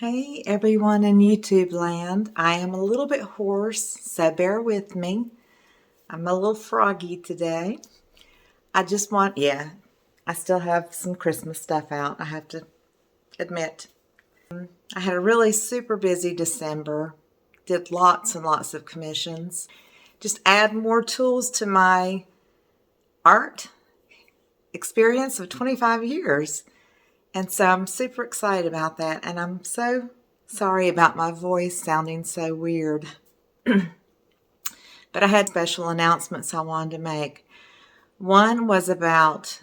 Hey everyone in YouTube land. I am a little bit hoarse, so bear with me. I'm a little froggy today. I still have some Christmas stuff out, I have to admit. I had a really super busy December, did lots and lots of commissions. Just add more tools to my art experience of 25 years. And so I'm super excited about that, and I'm so sorry about my voice sounding so weird. But I had special announcements I wanted to make. One was about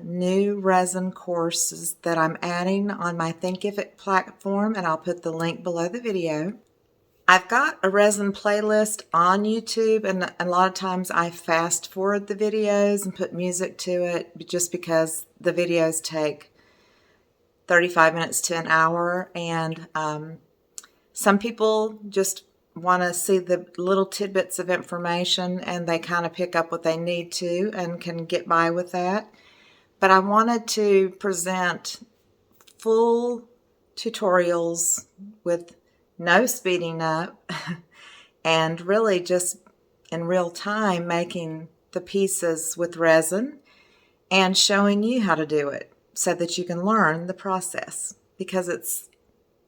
new resin courses that I'm adding on my Thinkific platform, and I'll put the link below the video. I've got a resin playlist on YouTube, and a lot of times I fast forward the videos and put music to it just because the videos take 35 minutes to an hour, and some people just want to see the little tidbits of information and they kind of pick up what they need to and can get by with that. But I wanted to present full tutorials with no speeding up and really just in real time making the pieces with resin and showing you how to do it, so that you can learn the process, because it's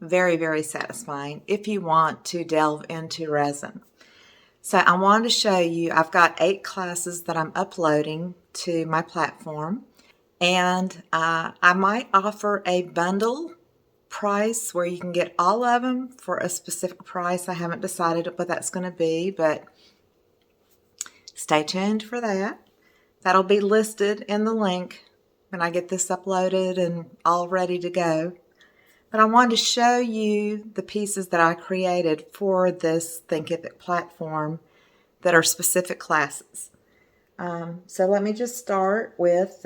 very, very satisfying if you want to delve into resin. So I wanted to show you, I've got 8 classes that I'm uploading to my platform, and I might offer a bundle price where you can get all of them for a specific price. I haven't decided what that's going to be, but stay tuned for that. That'll be listed in the link when I get this uploaded and all ready to go. But I wanted to show you the pieces that I created for this Thinkific platform that are specific classes. So let me just start with,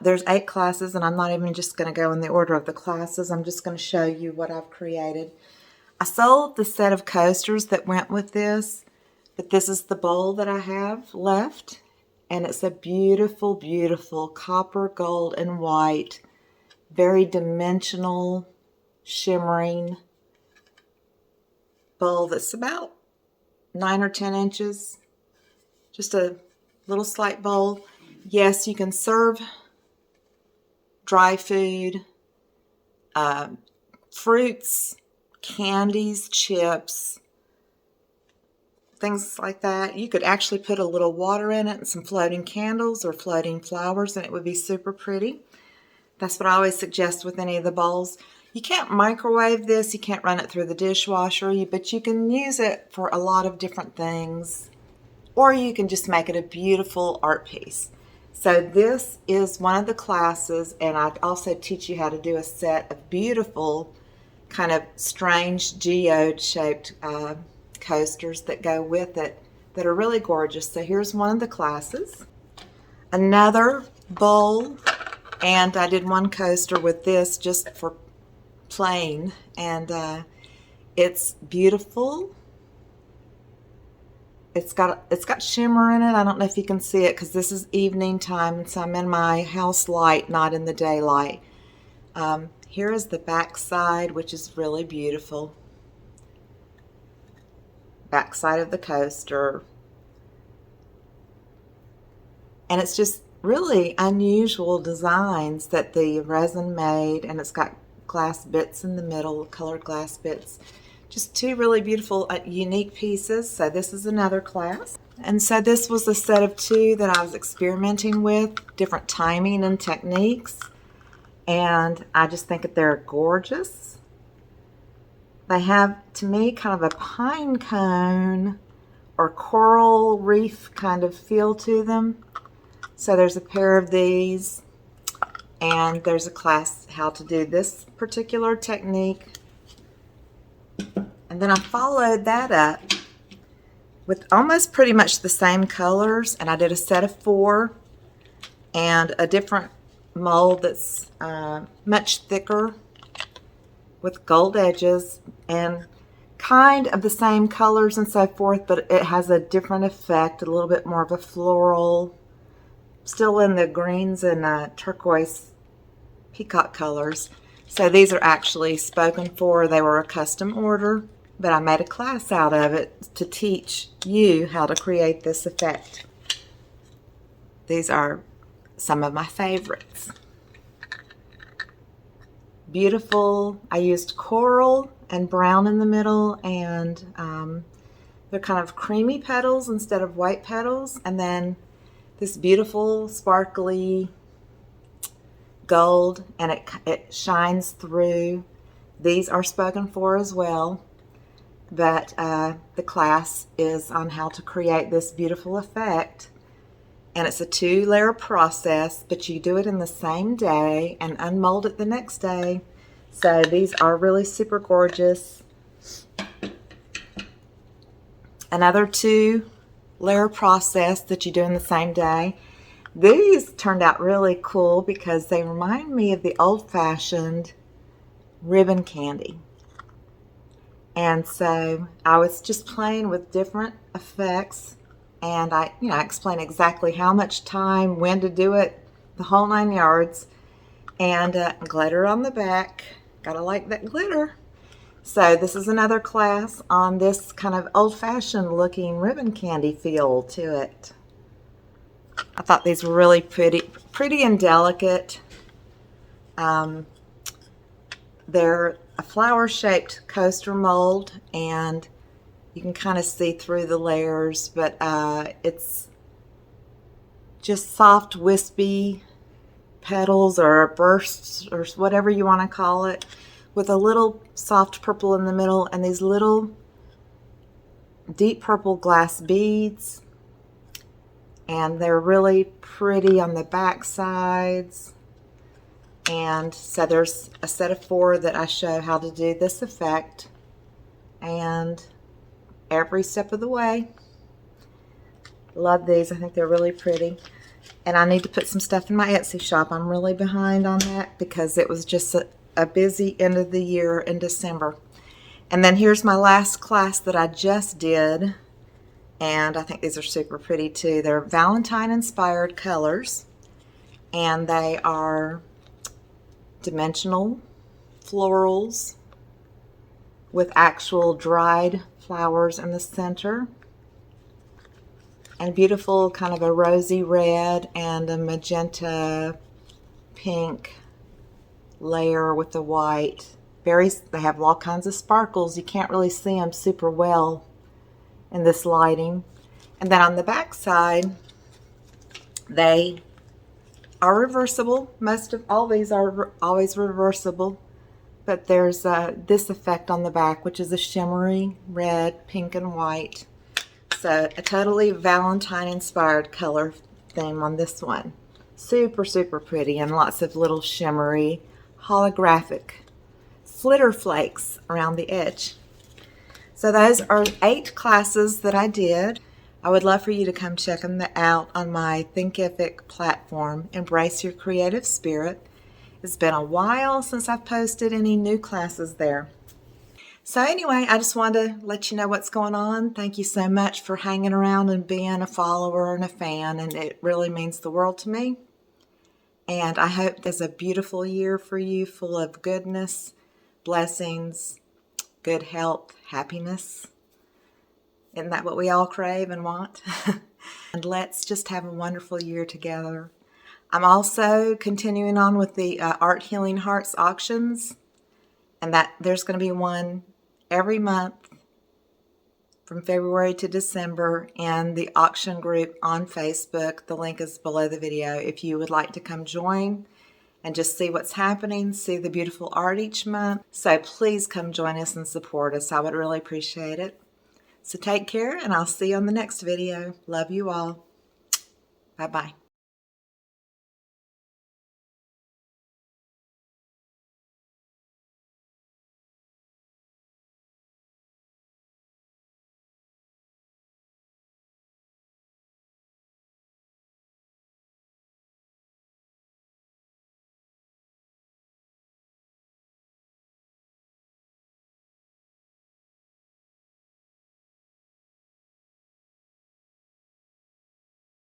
there's 8 classes, and I'm not even just going to go in the order of the classes. I'm just going to show you what I've created. I sold the set of coasters that went with this, but this is the bowl that I have left. And it's a beautiful, beautiful copper, gold, and white, very dimensional, shimmering bowl that's about 9 or 10 inches. Just a little slight bowl. Yes, you can serve dry food, fruits, candies, chips, things like that. You could actually put a little water in it and some floating candles or floating flowers, and it would be super pretty. That's what I always suggest with any of the bowls. You can't microwave this, you can't run it through the dishwasher, but you can use it for a lot of different things, or you can just make it a beautiful art piece. So this is one of the classes, and I also teach you how to do a set of beautiful kind of strange geode shaped coasters that go with it that are really gorgeous. So here's one of the classes. Another bowl, and I did one coaster with this just for playing, and it's beautiful. It's got shimmer in it. I don't know if you can see it because this is evening time, and so I'm in my house light, not in the daylight. Here is the back side, which is really beautiful. Backside of the coaster, and it's just really unusual designs that the resin made, and it's got glass bits in the middle, colored glass bits. Just 2 really beautiful unique pieces. So this is another class, and so this was a set of 2 that I was experimenting with, different timing and techniques, and I just think that they're gorgeous. They have, to me, kind of a pine cone or coral reef kind of feel to them. So there's a pair of these, and there's a class how to do this particular technique. And then I followed that up with almost pretty much the same colors, and I did a set of 4 and a different mold that's much thicker with gold edges and kind of the same colors and so forth, but it has a different effect, a little bit more of a floral, still in the greens and turquoise peacock colors. So these are actually spoken for. They were a custom order, but I made a class out of it to teach you how to create this effect. These are some of my favorites. Beautiful. I used coral and brown in the middle, and they're kind of creamy petals instead of white petals. And then this beautiful sparkly gold, and it shines through. These are spoken for as well, but the class is on how to create this beautiful effect. And it's a 2-layer process, but you do it in the same day and unmold it the next day. So these are really super gorgeous. Another 2-layer process that you do in the same day. These turned out really cool because they remind me of the old-fashioned ribbon candy. And so I was just playing with different effects, and I explain exactly how much time, when to do it, the whole 9 yards, and glitter on the back. Gotta like that glitter. So this is another class on this kind of old-fashioned looking ribbon candy feel to it. I thought these were really pretty and delicate. They're a flower-shaped coaster mold, and you can kind of see through the layers, but it's just soft, wispy petals or bursts or whatever you want to call it, with a little soft purple in the middle and these little deep purple glass beads. And they're really pretty on the back sides. And so there's a set of 4 that I show how to do this effect, and every step of the way. Love these. I think they're really pretty. And I need to put some stuff in my Etsy shop. I'm really behind on that because it was just a busy end of the year in December. And then here's my last class that I just did, and I think these are super pretty too. They're Valentine inspired colors, and they are dimensional florals with actual dried flowers in the center, and beautiful kind of a rosy red and a magenta pink layer with the white. They have all kinds of sparkles. You can't really see them super well in this lighting. And then on the back side, they are reversible. Most of all these are always reversible, but there's this effect on the back, which is a shimmery red, pink, and white. So a totally Valentine inspired color theme on this one. Super, super pretty, and lots of little shimmery holographic flitter flakes around the edge. So those are 8 classes that I did. I would love for you to come check them out on my Thinkific platform, Embrace Your Creative Spirit. It's been a while since I've posted any new classes there. So anyway, I just wanted to let you know what's going on. Thank you so much for hanging around and being a follower and a fan, and it really means the world to me. And I hope there's a beautiful year for you, full of goodness, blessings, good health, happiness. Isn't that what we all crave and want? And let's just have a wonderful year together. I'm also continuing on with the Art Healing Hearts auctions, and that there's going to be one every month from February to December in the auction group on Facebook. The link is below the video if you would like to come join and just see what's happening, see the beautiful art each month. So please come join us and support us. I would really appreciate it. So take care, and I'll see you on the next video. Love you all. Bye-bye.